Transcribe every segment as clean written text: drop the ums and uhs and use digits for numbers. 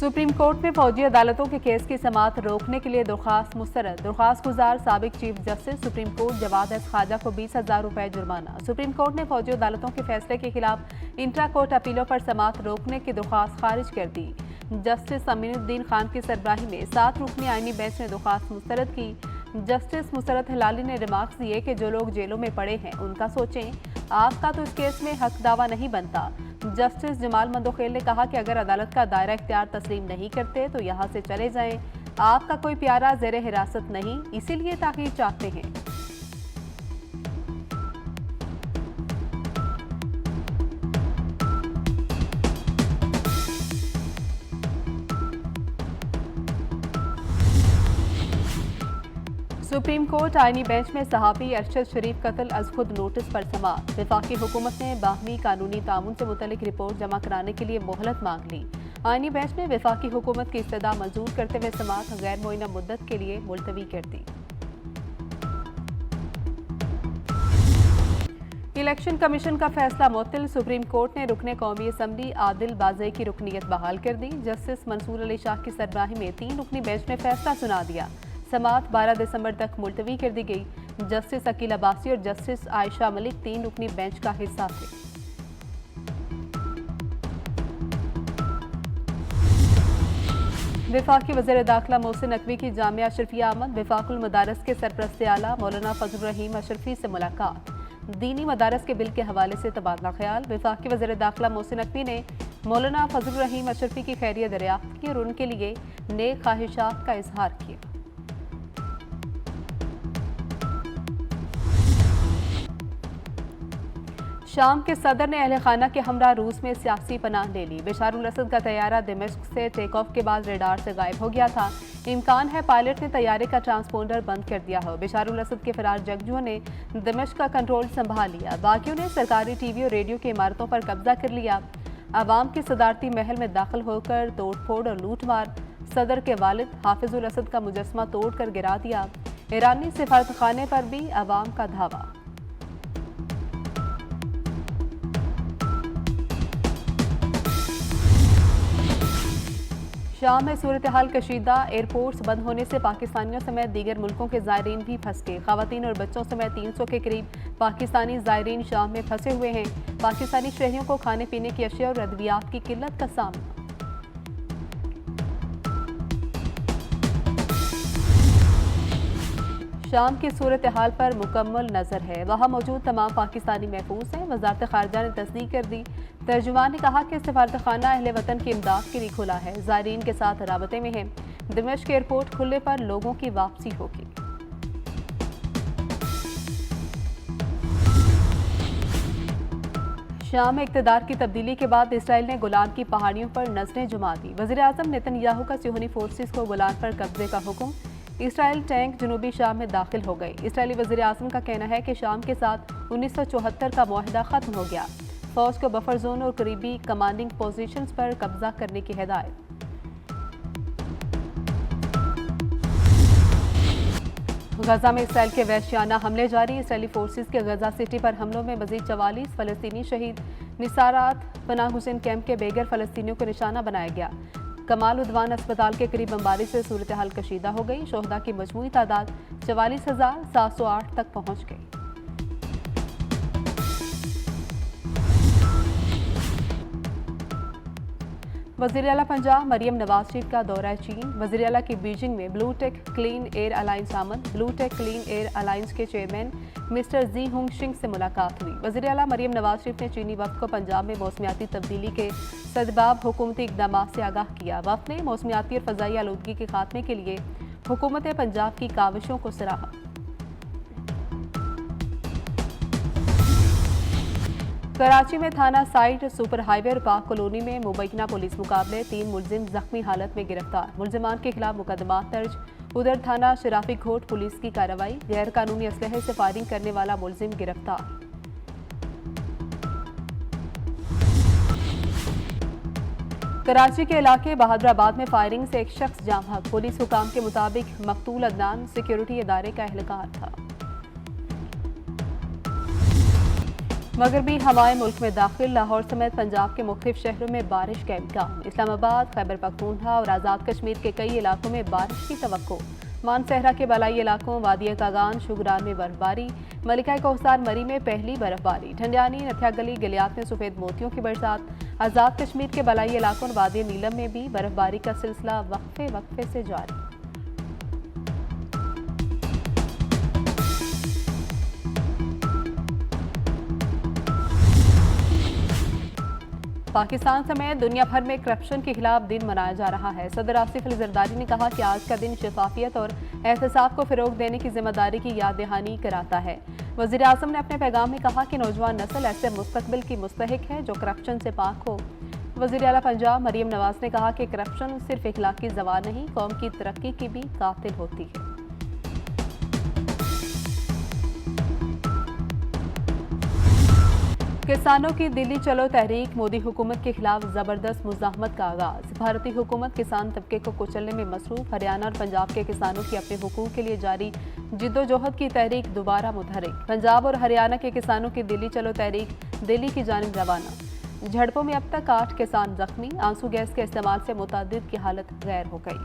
Supreme court में फौजी अदालतों के केस की समाअत रोकने के लिए दरख्वास्त मुस्तरद। दरख्वास्त गुजार साबिक chief justice supreme court Jawad S Khawaja को 20,000 रुपए जुर्माना। सुप्रीम कोर्ट ने फौजी अदालतों के फैसले के खिलाफ इंट्रा कोर्ट अपीलों पर समाअत रोकने की दरख्वास्त खारिज कर दी। जस्टिस अमीनुद्दीन खान की सरबराही में 7 रुकनी आईनी बेंच ने दरख्वास्त मुस्तरद की। जस्टिस मुसरत हिलाली ने रिमार्क्स दिए कि जो लोग जेलों में पड़े हैं उनका सोचें, आपका तो इस केस में हक दावा नहीं बनता। जस्टिस जमाल मंदोखेल ने कहा कि अगर अदालत का दायरा इख्तियार तस्लीम नहीं करते तो यहाँ से चले जाएं। आपका कोई प्यारा ज़ेरे हिरासत नहीं, इसीलिए ताख़ीर चाहते हैं। सुप्रीम कोर्ट आईनी बेंच में सहाफ़ी अरशद शरीफ कत्ल अज खुद नोटिस पर समाअत। वफाकी हुकूमत ने बाहमी कानूनी ताउन से मुतल्लिक रिपोर्ट जमा कराने के लिए मोहलत मांग ली। आईनी बेंच ने वफाकी हुकूमत की इस्तदा मंजूर करते हुए समाअत गैर मुअय्यना मुद्दत के लिए मुलतवी कर दी। इलेक्शन कमीशन का फैसला मुअत्तल। सुप्रीम कोर्ट ने रुकने कौमी असम्बली आदिल बाज़ई की रुकनीत बहाल कर दी। जस्टिस मंसूर अली शाह की सरबराही में 3 रुकनी बेंच ने फैसला सुना दिया। समाअत 12 दिसंबर तक मुलतवी कर दी गई। जस्टिस अकील अब्बासी और जस्टिस आयशा मलिक 3 रुकनी बेंच का हिस्सा थे। वफाकी वज़ीर दाखिला मोहसिन नकवी की जामिया अशरफिया अहमद वफाकुल मदारस के सरपरस्त आला मौलाना फजल रहीम अशरफी से मुलाकात। दीनी मदारस के बिल के हवाले से तबादला ख्याल। वफाकी वज़ीर दाखिला मोहसिन नकवी ने मौलाना फजल रहीम अशरफी की खैरियत दरियाफ्त की और उनके लिए नेक ख्वाहिशात का इजहार किया। शाम के सदर ने अहले खाना के हमरा रूस में सियासी पनाह ले ली। बशारुल असद का तैयारा दिमश्क से टेक ऑफ के बाद रेडार से गायब हो गया था। इम्कान है पायलट ने तैयारे का ट्रांसपोंडर बंद कर दिया हो। बशारुल असद के फरार जंगजुओं ने दिमश्क का कंट्रोल संभाल लिया। बाकियों ने सरकारी टीवी और रेडियो की इमारतों पर कब्जा कर लिया। अवाम के सदारती महल में दाखिल होकर तोड़फोड़ और लूटमार। सदर के वालिद हाफिजुल असद का मुजस्मा तोड़ कर गिरा दिया। ईरानी सिफारतखाने पर भी अवाम का धावा। शाम में सूरत हाल कशीदा। एयरपोर्ट्स बंद होने से पाकिस्तानियों समेत दीगर मुल्कों के ज़ायरीन भी फंस गए। ख़वातीन और बच्चों समेत 300 के करीब पाकिस्तानी ज़ायरीन शाम में फंसे हुए हैं। पाकिस्तानी शहरियों को खाने पीने की अशिया और अद्वियात की किल्लत का सामना। शाम की सूरत हाल पर मुकम्मल नज़र है। वहाँ मौजूद तमाम पाकिस्तानी महफूज हैं। वज़ारत ख़ारिजा ने तस्दीक कर दी। तर्जुमान ने कहा कि सफारतखाना अहले वतन की इमदाद के लिए खुला है। ज़ायरीन के साथ राबते में है। दिमश्क एयरपोर्ट खुलने पर लोगों की वापसी होगी। शाम में इक़्तिदार की तब्दीली के बाद इसराइल ने गोलान की पहाड़ियों पर नजरें जुमा दी। वज़ीर आज़म नेतन्याहू का सियोनी फोर्सेस को गोलान पर कब्जे का हुक्म। इसराइल टैंक जनूबी शाम में दाखिल हो गए। इसराइली वज़ीर आज़म का कहना है कि शाम के साथ 1974 का मुआहदा ख़त्म हो गया। फौज को बफर जोन और करीबी कमांडिंग पोजीशंस पर कब्जा करने की हिदायत। गजा में इसराइल के वहशियाना हमले जारी। इसराइली फोर्सेस के गजा सिटी पर हमलों में मजीद 44 फलस्तीनी शहीद। निसारात पनाह हुसैन कैंप के बेघर फलस्तीनियों को निशाना बनाया गया। कमाल उद्वान अस्पताल के करीब बमबारी से सूरत हाल कशीदा हो गई। शोहदा की मजमूई तादाद 44,708 तक पहुँच गई। वज़ीर आला पंजाब मरियम नवाज शरीफ का दौरा चीन। वज़ीर आला की बीजिंग में Blue Tech clean air alliance आमद। Blue Tech clean air alliance के chairman mister Ji Hung Shing से मुलाकात हुई। वज़ीर आला मरियम नवाज शरीफ ने चीनी वफ़द को पंजाब में मौसमियाती तब्दीली के सदबाब हुकूमती इक़दाम से आगाह किया। वफ़द ने मौसमियाती और फ़ज़ाई आलूदगी के खात्मे के लिए हुकूमत पंजाब की काविशों को सराहा। कराची में थाना साइट सुपर हाईवे और पाक कॉलोनी में मुबैना पुलिस मुकाबले। 3 मुलजिम जख्मी हालत में गिरफ्तार। मुलजिमान के खिलाफ मुकदमा दर्ज। उधर थाना शराफी घोट पुलिस की कार्रवाई। गैर कानूनी असलहे से फायरिंग करने वाला मुलजिम गिरफ्तार। कराची के इलाके बहादुराबाद में फायरिंग से एक शख्स जाँ बहक। पुलिस हुकाम के मुताबिक मकतूल अदनान सिक्योरिटी इदारे का एहलकार था। मगरबी हवाएं मुल्क में दाखिल, लाहौर समेत पंजाब के मुख्तलिफ शहरों में बारिश का इम्कान। इस्लामाबाद, खैबर पख्तूनख्वा और आज़ाद कश्मीर के कई इलाकों में बारिश की तवक्को। मानसहरा के बलाई इलाकों वादिया कागान, शुगरान में बर्फबारी। मलिका कोहसार मरी में पहली बर्फबारी। ठंडियानी, नथिया गली, गलियात में सफ़ेद मोतियों की बरसात। आज़ाद कश्मीर के बलाई इलाकों और वादिया नीलम में भी बर्फबारी का सिलसिला वक्फे वक्फे से जारी। पाकिस्तान समेत दुनिया भर में करप्शन के खिलाफ दिन मनाया जा रहा है। सदर आसिफ अली जरदारी ने कहा कि आज का दिन शफाफियत और एहतसाब को फ़रोग देने की जिम्मेदारी की याद दहानी कराता है। वज़ीर आज़म ने अपने पैगाम में कहा कि नौजवान नस्ल ऐसे मुस्तकबिल की मुस्तहिक है जो करप्शन से पाक हो। वज़ीर आला पंजाब मरीम नवाज ने कहा कि करप्शन सिर्फ इखलाकी ज़वाल नहीं, कौम की तरक्की की भी कातिल होती है। किसानों की दिल्ली चलो तहरीक, मोदी हुकूमत के खिलाफ जबरदस्त मुजाहमत का आगाज। भारतीय हुकूमत किसान तबके को कुचलने में मसरूफ। हरियाणा और पंजाब के किसानों की अपने हुकूक के लिए जारी जिद्दोजहद की तहरीक दोबारा मुतहरिक। पंजाब और हरियाणा के किसानों की दिल्ली चलो तहरीक दिल्ली की जानिब रवाना। झड़पों में अब तक 8 किसान जख्मी। आंसू गैस के इस्तेमाल से मुतअद्दिद की हालत गैर हो गई।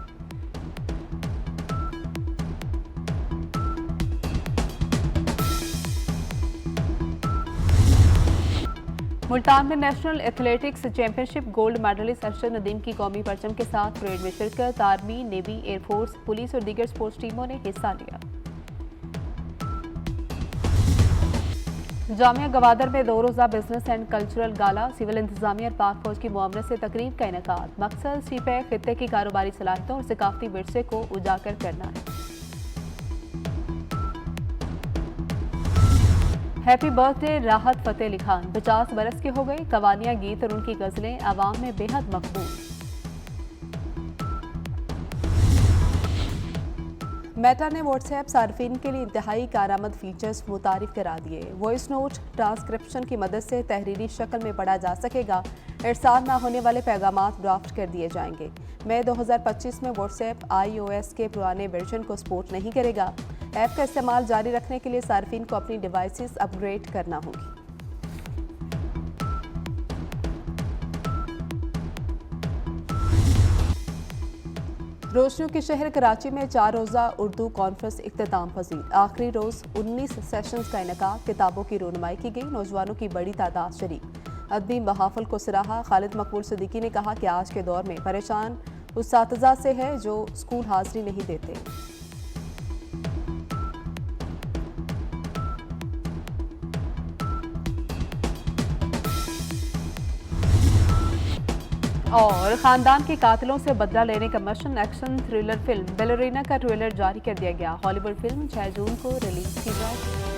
मुल्तान में national athletics championship gold medalist Arshad Nadeem की कौमी परचम के साथ परेड में शिरकत। आर्मी, नेवी, एयरफोर्स, पुलिस और दीगर स्पोर्ट्स टीमों ने हिस्सा लिया। जामिया गवादर में 2 रोज़ा business and cultural gala, civil इंतजामिया और पाक फौज की मुआवनत से तकरीब का इनेकाद। मकसद सीपैक खित्ते की कारोबारी सलाहियतों और सकाफती विरसे को उजागर करना है। हैप्पी बर्थडे राहत फतेह अली खान, 50 बरस के हो गए। कवालियां, गीत और उनकी गजलें आवाम में बेहद मकबूल। मेटा ने व्हाट्सएप सार्फिन के लिए इंतहाई कारआमद फीचर्स मुतारिफ करा दिए। वॉइस नोट ट्रांसक्रिप्शन की मदद से तहरीरी शक्ल में पढ़ा जा सकेगा। इरसाल न होने वाले पैगामात ड्राफ्ट कर दिए जाएंगे। मई 2025 में व्हाट्सएप iOS के पुराने वर्जन को सपोर्ट नहीं करेगा। ऐप का इस्तेमाल जारी रखने के लिए सार्फिन को अपनी डिवाइसेस अपग्रेड करना होगी। रोशनियों के शहर कराची में 4 रोज़ा उर्दू कॉन्फ्रेंस इख्तिताम पजीर। आखिरी रोज़ 19 सेशंस का इनेकाद। किताबों की रोनुमाई की गई। नौजवानों की बड़ी तादाद शरीक। अदबी महाफिल को सराहा। खालिद मकबूल सिद्दीकी ने कहा कि आज के दौर में परेशान उस सातज़ा से है जो स्कूल हाजिरी नहीं देते। और खानदान के कातिलों से बदला लेने का mission action thriller film ballerina का ट्रेलर जारी कर दिया गया। हॉलीवुड फिल्म 6 जून को रिलीज की जाएगी।